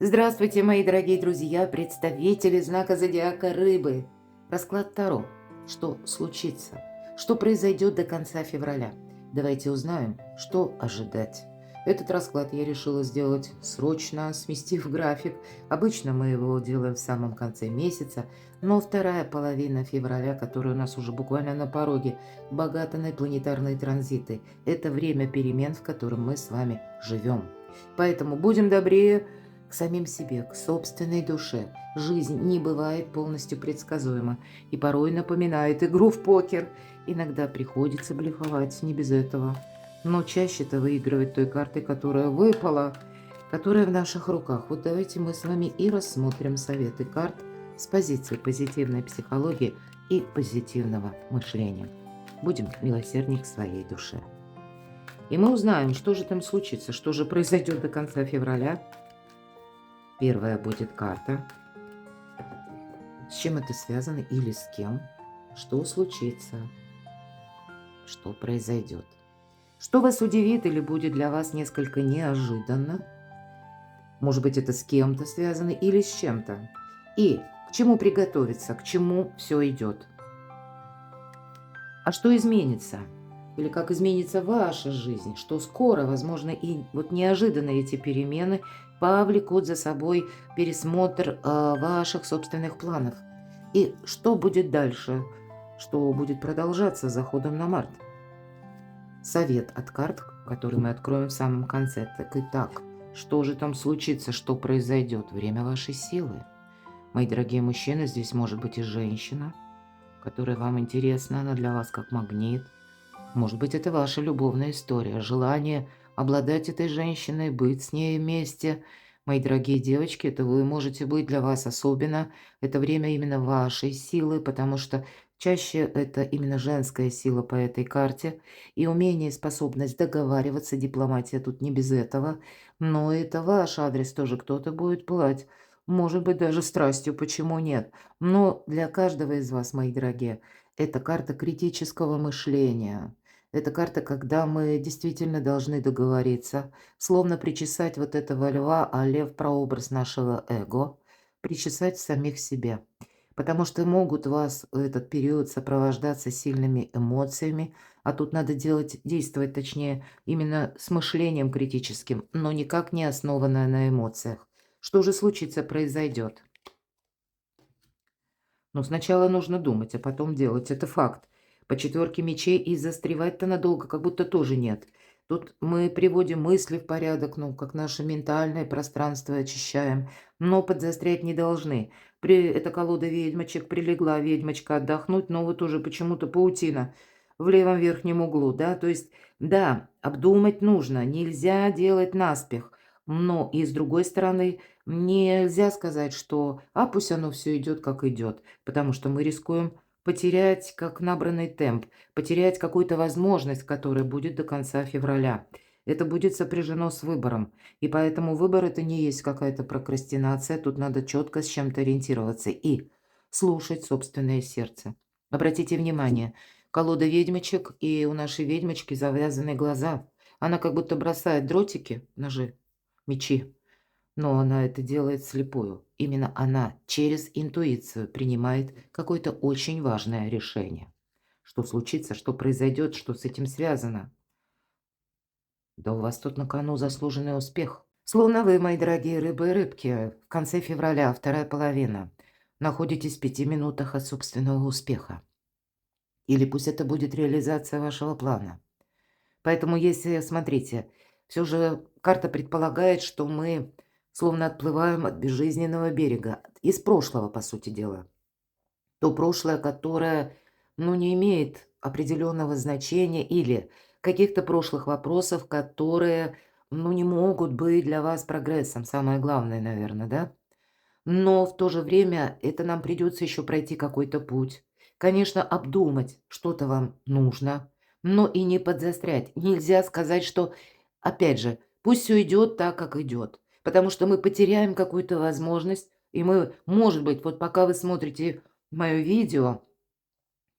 Здравствуйте, мои дорогие друзья, представители знака зодиака Рыбы. Расклад Таро. Что случится? Что произойдет до конца февраля? Давайте узнаем, что ожидать. Этот расклад я решила сделать срочно, сместив график. Обычно мы его делаем в самом конце месяца, но вторая половина февраля, которая у нас уже буквально на пороге, богата на планетарные транзиты. Это время перемен, в котором мы с вами живем. Поэтому будем добрее к самим себе, к собственной душе. Жизнь не бывает полностью предсказуема и порой напоминает игру в покер. Иногда приходится блефовать, не без этого. Но чаще-то выигрывать той картой, которая выпала, которая в наших руках. Вот давайте мы с вами и рассмотрим советы карт с позиции позитивной психологии и позитивного мышления. Будем милосердней к своей душе. И мы узнаем, что же там случится, что же произойдет до конца февраля. Первая будет карта. С чем это связано или с кем? Что случится? Что произойдет? Что вас удивит или будет для вас несколько неожиданно? Может быть, это с кем-то связано или с чем-то? И к чему приготовиться, к чему все идет? А что изменится? Или как изменится ваша жизнь? Что скоро, возможно, и вот неожиданно эти перемены повлекут за собой пересмотр ваших собственных планов. И что будет дальше? Что будет продолжаться с заходом на март? Совет от карт, который мы откроем в самом конце. Так и так, что же там случится, что произойдет? Время вашей силы. Мои дорогие мужчины, здесь может быть и женщина, которая вам интересна, она для вас как магнит. Может быть, это ваша любовная история, желание обладать этой женщиной, быть с ней вместе. Мои дорогие девочки, это вы можете быть для вас особенно. Это время именно вашей силы, потому что чаще это именно женская сила по этой карте. И умение и способность договариваться, дипломатия тут не без этого. Но это ваш адрес тоже кто-то будет платить. Может быть, даже страстью, почему нет. Но для каждого из вас, мои дорогие, это карта критического мышления. Это карта, когда мы действительно должны договориться, словно причесать вот этого льва, а лев – прообраз нашего эго, причесать самих себе. Потому что могут вас в этот период сопровождаться сильными эмоциями, а тут надо действовать, точнее, именно с мышлением критическим, но никак не основанное на эмоциях. Что же случится, произойдет? Но сначала нужно думать, а потом делать. Это факт. По четверке мечей и застревать-то надолго как будто тоже нет. Тут мы приводим мысли в порядок, ну, как наше ментальное пространство очищаем, но подзастрять не должны. Эта колода ведьмочек, прилегла ведьмочка отдохнуть, но вот уже почему-то паутина в левом верхнем углу, да, то есть, да, обдумать нужно, нельзя делать наспех, но и с другой стороны, нельзя сказать, что «а пусть оно все идет, как идет», потому что мы рискуем потерять как набранный темп, потерять какую-то возможность, которая будет до конца февраля. Это будет сопряжено с выбором, и поэтому выбор – это не есть какая-то прокрастинация, тут надо четко с чем-то ориентироваться и слушать собственное сердце. Обратите внимание, колода ведьмочек, и у нашей ведьмочки завязаны глаза. Она как будто бросает дротики, ножи, мечи, но она это делает слепую. Именно она через интуицию принимает какое-то очень важное решение. Что случится, что произойдет, что с этим связано? Да у вас тут на кону заслуженный успех. Словно вы, мои дорогие рыбы и рыбки, в конце февраля, вторая половина, находитесь в 5 минутах от собственного успеха. Или пусть это будет реализация вашего плана. Поэтому если, смотрите, все же карта предполагает, что мы словно отплываем от безжизненного берега, из прошлого, по сути дела. То прошлое, которое, ну, не имеет определенного значения или каких-то прошлых вопросов, которые, ну, не могут быть для вас прогрессом, самое главное, наверное, да? Но в то же время это нам придется еще пройти какой-то путь. Конечно, обдумать что-то вам нужно, но и не подзастрять. Нельзя сказать, что, опять же, пусть все идет так, как идет. Потому что мы потеряем какую-то возможность, и мы, может быть, вот пока вы смотрите мое видео,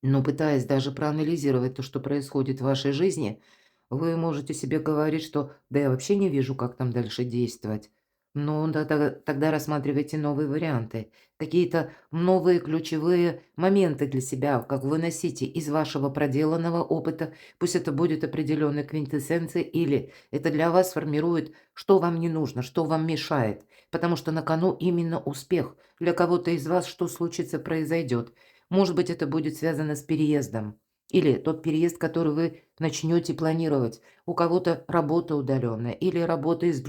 но пытаясь даже проанализировать то, что происходит в вашей жизни, вы можете себе говорить, что да я вообще не вижу, как там дальше действовать. Ну, да, тогда рассматривайте новые варианты. Какие-то новые ключевые моменты для себя, как выносите из вашего проделанного опыта. Пусть это будет определенной квинтэссенцией, или это для вас формирует, что вам не нужно, что вам мешает. Потому что на кону именно успех. Для кого-то из вас что случится, произойдет. Может быть, это будет связано с переездом. Или тот переезд, который вы начнете планировать. У кого-то работа удаленная, или работа из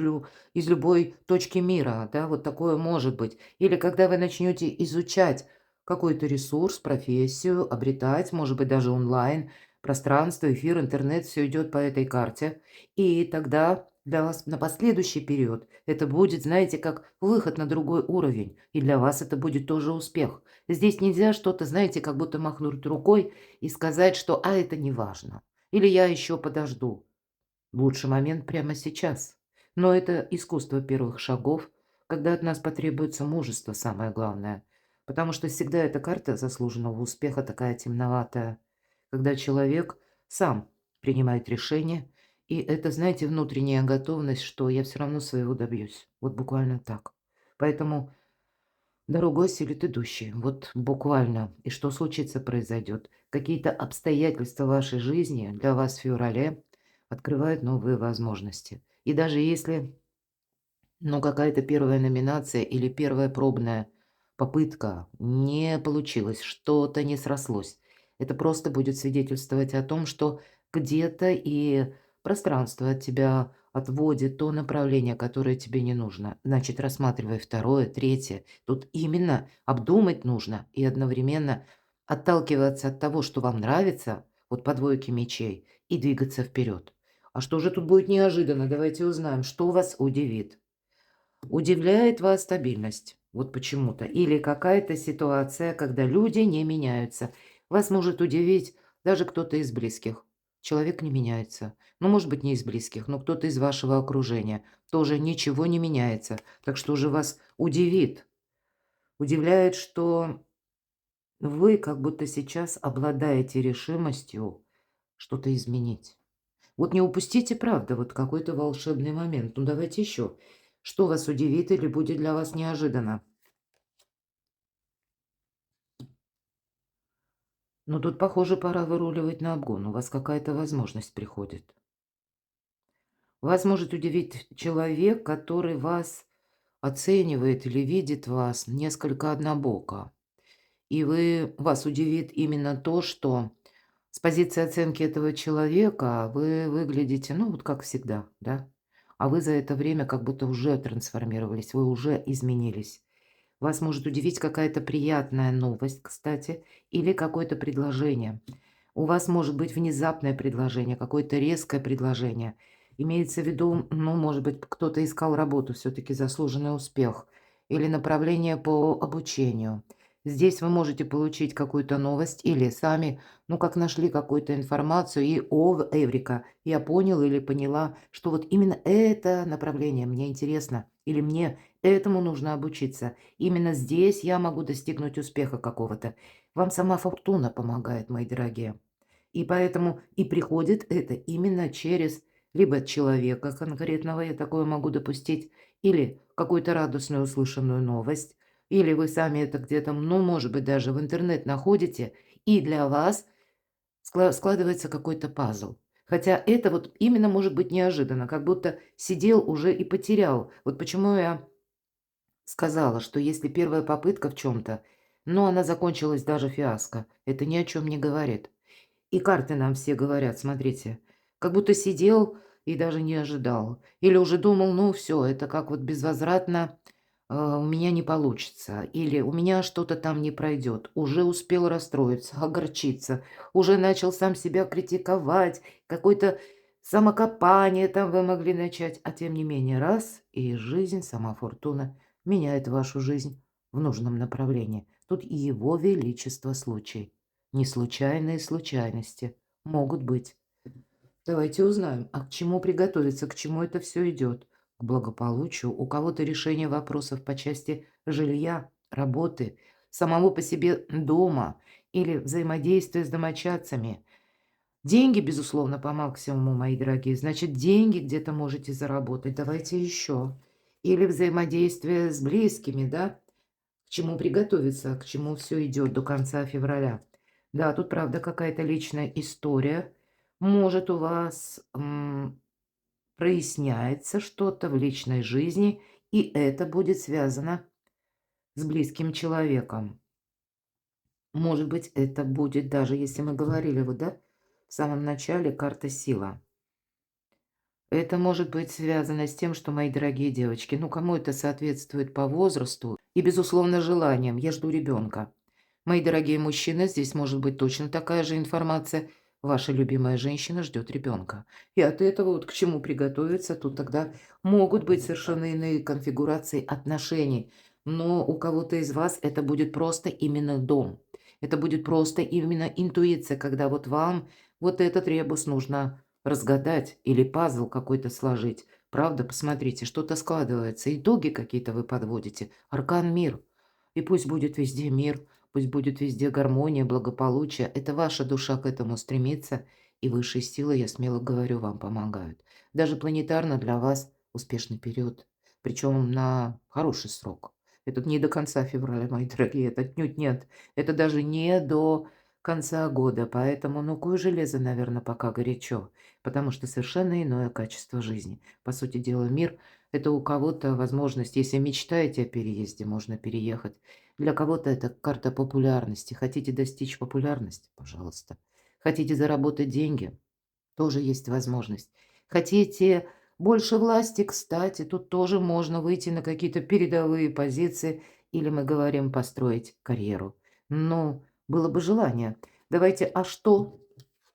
любой точки мира, да, вот такое может быть. Или когда вы начнете изучать какой-то ресурс, профессию, обретать, может быть, даже онлайн, пространство, эфир, интернет, все идет по этой карте. И тогда для вас на последующий период это будет, знаете, как выход на другой уровень. И для вас это будет тоже успех. Здесь нельзя что-то, знаете, как будто махнуть рукой и сказать, что «а это не важно» или «я еще подожду». Лучший момент прямо сейчас. Но это искусство первых шагов, когда от нас потребуется мужество, самое главное. Потому что всегда эта карта заслуженного успеха такая темноватая, когда человек сам принимает решение, и это, знаете, внутренняя готовность, что я все равно своего добьюсь. Вот буквально так. Поэтому дорогой осилит идущий. Вот буквально. И что случится, произойдет. Какие-то обстоятельства вашей жизни для вас в феврале открывают новые возможности. И даже если, ну, какая-то первая номинация или первая пробная попытка не получилась, что-то не срослось, это просто будет свидетельствовать о том, что где-то и пространство от тебя отводит то направление, которое тебе не нужно. Значит, рассматривай второе, третье. Тут именно обдумать нужно и одновременно отталкиваться от того, что вам нравится, вот по двойке мечей, и двигаться вперед. А что же тут будет неожиданно? Давайте узнаем, что вас удивит. Удивляет вас стабильность, вот почему-то, или какая-то ситуация, когда люди не меняются. Вас может удивить даже кто-то из близких. Человек не меняется. Ну, может быть, не из близких, но кто-то из вашего окружения. Тоже ничего не меняется. Так что же вас удивит? Удивляет, что вы как будто сейчас обладаете решимостью что-то изменить. Вот не упустите, правда, вот какой-то волшебный момент. Ну, давайте еще. Что вас удивит или будет для вас неожиданно? Ну, тут, похоже, пора выруливать на обгон. У вас какая-то возможность приходит. Вас может удивить человек, который вас оценивает или видит вас несколько однобоко. И вас удивит именно то, что с позиции оценки этого человека вы выглядите, ну, вот как всегда, да? А вы за это время как будто уже трансформировались, вы уже изменились. Вас может удивить какая-то приятная новость, кстати, или какое-то предложение. У вас может быть внезапное предложение, какое-то резкое предложение. Имеется в виду, ну, может быть, кто-то искал работу, все-таки заслуженный успех, или направление по обучению. Здесь вы можете получить какую-то новость или сами, ну, как нашли какую-то информацию, и, о, Эврика, я понял или поняла, что вот именно это направление мне интересно, или мне этому нужно обучиться. Именно здесь я могу достигнуть успеха какого-то. Вам сама фортуна помогает, мои дорогие. И поэтому и приходит это именно через либо человека конкретного, я такое могу допустить, или какую-то радостную услышанную новость, или вы сами это где-то, ну, может быть, даже в интернет находите, и для вас складывается какой-то пазл. Хотя это вот именно может быть неожиданно, как будто сидел уже и потерял. Вот почему я сказала, что если первая попытка в чем-то, но она закончилась даже фиаско, это ни о чем не говорит. И карты нам все говорят, смотрите, как будто сидел и даже не ожидал. Или уже думал, ну все, это как вот безвозвратно у меня не получится. Или у меня что-то там не пройдет. Уже успел расстроиться, огорчиться. Уже начал сам себя критиковать. Какое-то самокопание там вы могли начать. А тем не менее, раз, и жизнь, сама фортуна меняет вашу жизнь в нужном направлении. Тут и его величество случай. Не случайные случайности. Могут быть. Давайте узнаем, а к чему приготовиться, к чему это все идет. К благополучию, у кого-то решение вопросов по части жилья, работы, самого по себе дома или взаимодействия с домочадцами. Деньги, безусловно, по максимуму, мои дорогие. Значит, деньги где-то можете заработать. Давайте еще. или взаимодействие с близкими, да, к чему приготовиться, к чему все идет до конца февраля. Да, тут правда какая-то личная история. Может, у вас проясняется что-то в личной жизни, и это будет связано с близким человеком. Может быть, это будет даже, если мы говорили вот, да, в самом начале карта сила. Это может быть связано с тем, что, мои дорогие девочки, ну, кому это соответствует по возрасту и, безусловно, желаниям. Я жду ребенка. Мои дорогие мужчины, здесь может быть точно такая же информация. Ваша любимая женщина ждет ребенка. И от этого вот к чему приготовиться, тут тогда могут быть совершенно иные конфигурации отношений. Но у кого-то из вас это будет просто именно дом. Это будет просто именно интуиция, когда вот вам вот этот ребус нужно разгадать или пазл какой-то сложить. Правда, посмотрите, что-то складывается, итоги какие-то вы подводите. Аркан мир. И пусть будет везде мир, пусть будет везде гармония, благополучие. Это ваша душа к этому стремится, и высшие силы, я смело говорю, вам помогают. Даже планетарно для вас успешный период, причем на хороший срок. Это не до конца февраля, мои дорогие, это отнюдь нет. Это даже не до конца года, поэтому, ну, кое железо, наверное, пока горячо, потому что совершенно иное качество жизни. По сути дела, мир– это у кого-то возможность, если мечтаете о переезде, можно переехать. Для кого-то это карта популярности. Хотите достичь популярности? Пожалуйста. Хотите заработать деньги? Тоже есть возможность. Хотите больше власти? Кстати, тут тоже можно выйти на какие-то передовые позиции или, мы говорим, построить карьеру. Ну, было бы желание. Давайте, а что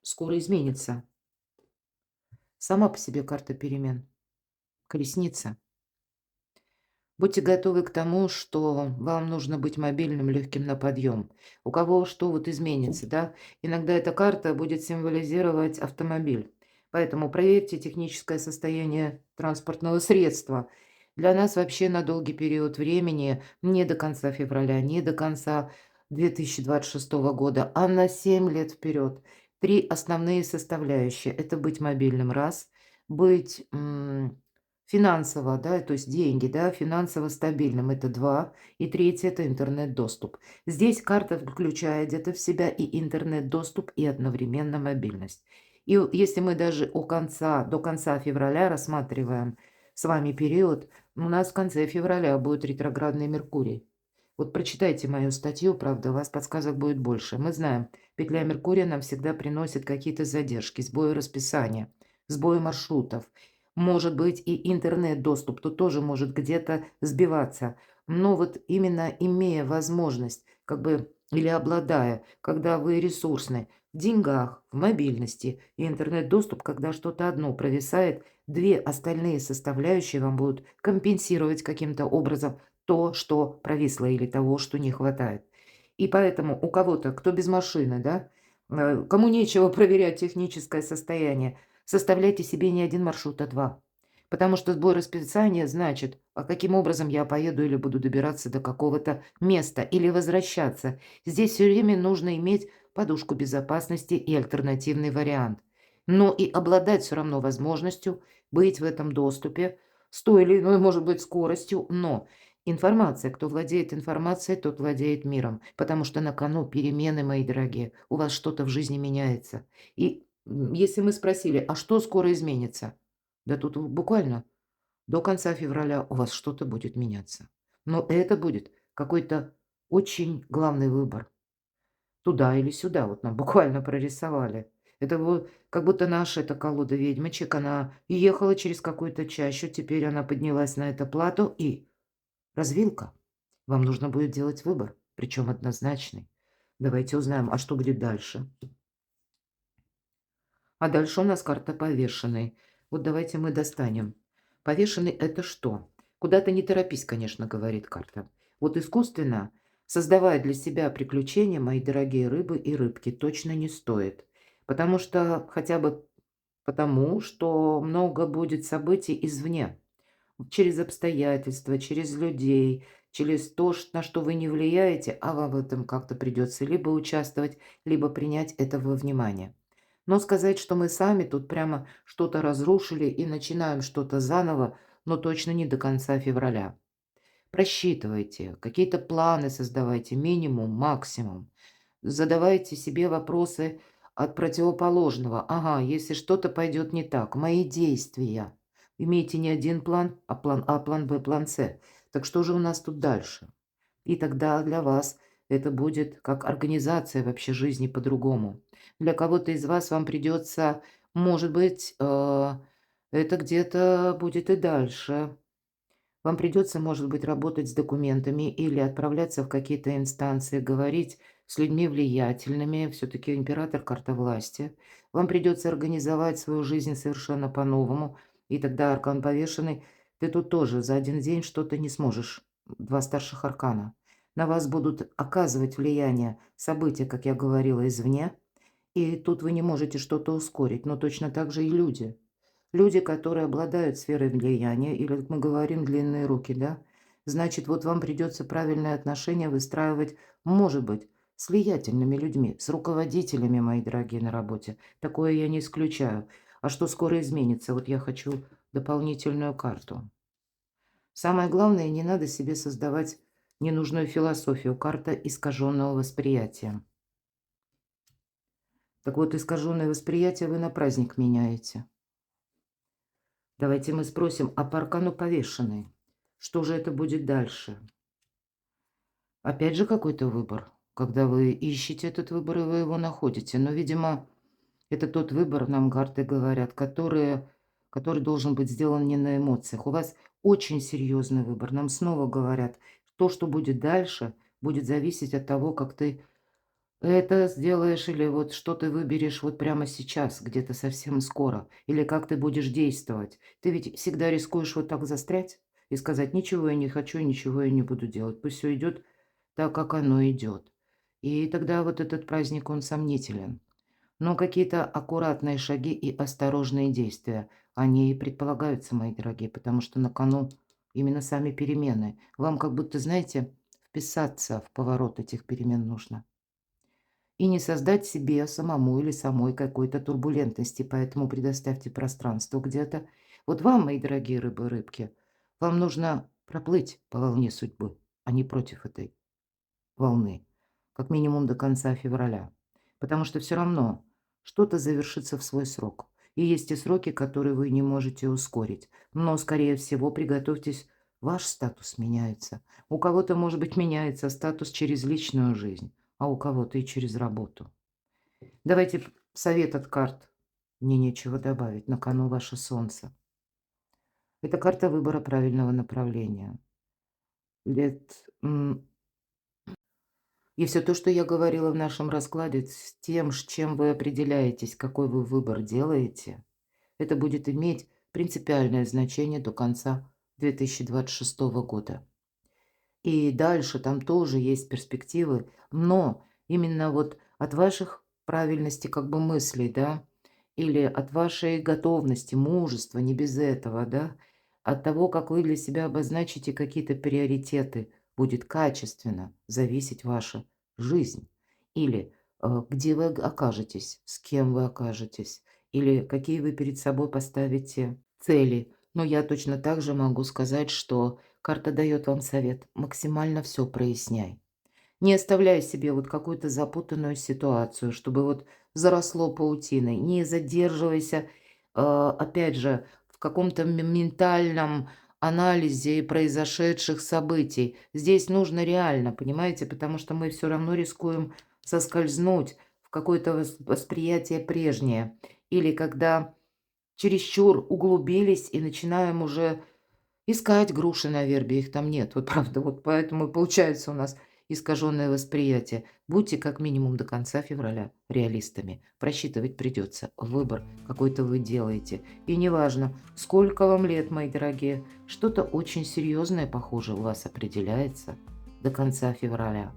скоро изменится? Сама по себе карта перемен. Колесница. Будьте готовы к тому, что вам нужно быть мобильным, легким на подъем. У кого что вот изменится, да? Иногда эта карта будет символизировать автомобиль. Поэтому проверьте техническое состояние транспортного средства. Для нас вообще на долгий период времени, не до конца февраля, не до конца 2026 года, а на 7 лет вперед. Три основные составляющие. Это быть мобильным, раз, быть финансово, да, то есть деньги, да, финансово стабильным — это 2, и третье — это интернет-доступ. Здесь карта включает где-то в себя и интернет-доступ, и одновременно мобильность. И если мы даже до конца февраля рассматриваем с вами период, у нас в конце февраля будет ретроградный Меркурий. Вот прочитайте мою статью, правда, у вас подсказок будет больше. Мы знаем, петля Меркурия нам всегда приносит какие-то задержки, сбои расписания, сбои маршрутов. Может быть, и интернет-доступ тут тоже может где-то сбиваться. Но вот именно имея возможность, как бы, или обладая, когда вы ресурсны в деньгах, в мобильности и интернет-доступ, когда что-то одно провисает, две остальные составляющие вам будут компенсировать каким-то образом то, что провисло, или того, что не хватает. И поэтому у кого-то, кто без машины, да, кому нечего проверять техническое состояние, составляйте себе не один маршрут, а два. Потому что сбой расписания значит, а каким образом я поеду или буду добираться до какого-то места или возвращаться. Здесь все время нужно иметь подушку безопасности и альтернативный вариант. Но и обладать все равно возможностью быть в этом доступе с той или иной, может быть, скоростью. Но информация, кто владеет информацией, тот владеет миром. Потому что на кону перемены, мои дорогие. У вас что-то в жизни меняется. И если мы спросили, а что скоро изменится? Да тут буквально до конца февраля у вас что-то будет меняться. Но это будет какой-то очень главный выбор. Туда или сюда. Вот нам буквально прорисовали. Это вот как будто наша эта колода ведьмочек, она ехала через какую-то чащу, теперь она поднялась на это плато и развилка. Вам нужно будет делать выбор, причем однозначный. Давайте узнаем, а что будет дальше. А дальше у нас карта повешенной. Вот давайте мы достанем. Повешенный — это что? Куда-то не торопись, конечно, говорит карта. Вот искусственно, создавая для себя приключения, мои дорогие рыбы и рыбки, точно не стоит. Потому что, хотя бы потому, что много будет событий извне. Через обстоятельства, через людей, через то, на что вы не влияете, а вам в этом как-то придется либо участвовать, либо принять это во внимание. Но сказать, что мы сами тут прямо что-то разрушили и начинаем что-то заново, но точно не до конца февраля. Просчитывайте, какие-то планы создавайте, минимум, максимум. Задавайте себе вопросы от противоположного. Ага, если что-то пойдет не так, мои действия. Имейте не один план, а план А, план Б, план С. Так что же у нас тут дальше? И тогда для вас это будет как организация вообще жизни по-другому. Для кого-то из вас вам придется, может быть, это где-то будет и дальше. Вам придется, может быть, работать с документами или отправляться в какие-то инстанции, говорить с людьми влиятельными. Все-таки император– карта власти. Вам придется организовать свою жизнь совершенно по-новому. И тогда аркан повешенный, ты тут тоже за один день что-то не сможешь. Два старших аркана. На вас будут оказывать влияние события, как я говорила, извне. И тут вы не можете что-то ускорить, но точно так же и люди. Люди, которые обладают сферой влияния, или, как мы говорим, длинные руки, да? Значит, вот вам придется правильные отношения выстраивать, может быть, с влиятельными людьми, с руководителями, мои дорогие, на работе. Такое я не исключаю. А что скоро изменится? Вот я хочу дополнительную карту. Самое главное, не надо себе создавать ненужную философию. Карта искаженного восприятия. Так вот, искаженное восприятие вы на праздник меняете. Давайте мы спросим, а по аркану повешенный, что же это будет дальше? Опять же какой-то выбор. Когда вы ищете этот выбор, и вы его находите. Но, видимо, это тот выбор, нам карты говорят, который должен быть сделан не на эмоциях. У вас очень серьезный выбор. Нам снова говорят, то, что будет дальше, будет зависеть от того, как ты это сделаешь или вот что ты выберешь вот прямо сейчас, где-то совсем скоро, или как ты будешь действовать. Ты ведь всегда рискуешь вот так застрять и сказать: ничего я не хочу, ничего я не буду делать. Пусть все идет так, как оно идет. И тогда вот этот праздник, он сомнителен. Но какие-то аккуратные шаги и осторожные действия, они и предполагаются, мои дорогие, потому что на кону именно сами перемены. Вам как будто, знаете, вписаться в поворот этих перемен нужно. И не создать себе самому или самой какой-то турбулентности, поэтому предоставьте пространство где-то. Вот вам, мои дорогие рыбы и рыбки, вам нужно проплыть по волне судьбы, а не против этой волны, как минимум до конца февраля. Потому что все равно что-то завершится в свой срок. И есть и сроки, которые вы не можете ускорить. Но, скорее всего, приготовьтесь, ваш статус меняется. У кого-то, может быть, меняется статус через личную жизнь, а у кого-то и через работу. Давайте совет от карт. Мне нечего добавить. На кону ваше солнце. Это карта выбора правильного направления. И все то, что я говорила в нашем раскладе, с тем, с чем вы определяетесь, какой вы выбор делаете, это будет иметь принципиальное значение до конца 2026 года. И дальше там тоже есть перспективы, но именно вот от ваших правильности как бы мыслей, да, или от вашей готовности, мужества, не без этого, да, от того, как вы для себя обозначите какие-то приоритеты, будет качественно зависеть ваша жизнь. Или где вы окажетесь, с кем вы окажетесь, или какие вы перед собой поставите цели. Но я точно так же могу сказать, что карта дает вам совет: максимально все проясняй. Не оставляй себе вот какую-то запутанную ситуацию, чтобы вот заросло паутиной. Не задерживайся, опять же, в каком-то ментальном анализе произошедших событий. Здесь нужно реально, понимаете, потому что мы все равно рискуем соскользнуть в какое-то восприятие прежнее. Или когда чересчур углубились и начинаем уже искать груши на вербе, их там нет. Вот правда, вот поэтому и получается у нас искаженное восприятие. Будьте как минимум до конца февраля реалистами. Просчитывать придется. Выбор какой-то вы делаете. И неважно, сколько вам лет, мои дорогие, что-то очень серьезное, похоже, у вас определяется до конца февраля.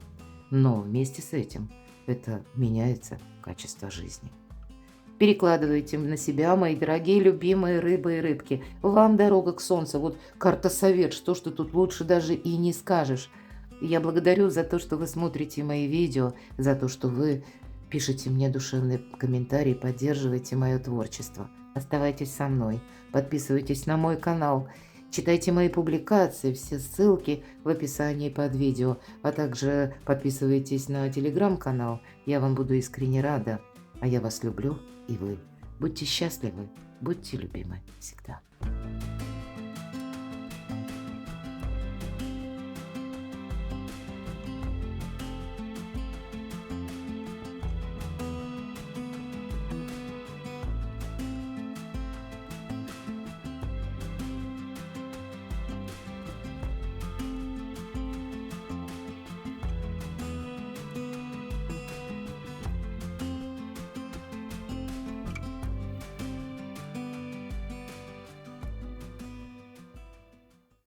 Но вместе с этим это меняется качество жизни. Перекладывайте на себя, мои дорогие любимые рыбы и рыбки. Вам дорога к солнцу. Вот карта совет, что ж ты тут лучше даже и не скажешь. Я благодарю за то, что вы смотрите мои видео, за то, что вы пишете мне душевные комментарии, поддерживаете мое творчество. Оставайтесь со мной, подписывайтесь на мой канал. Читайте мои публикации, все ссылки в описании под видео, а также подписывайтесь на телеграм-канал, я вам буду искренне рада. А я вас люблю, и вы. Будьте счастливы, будьте любимы всегда.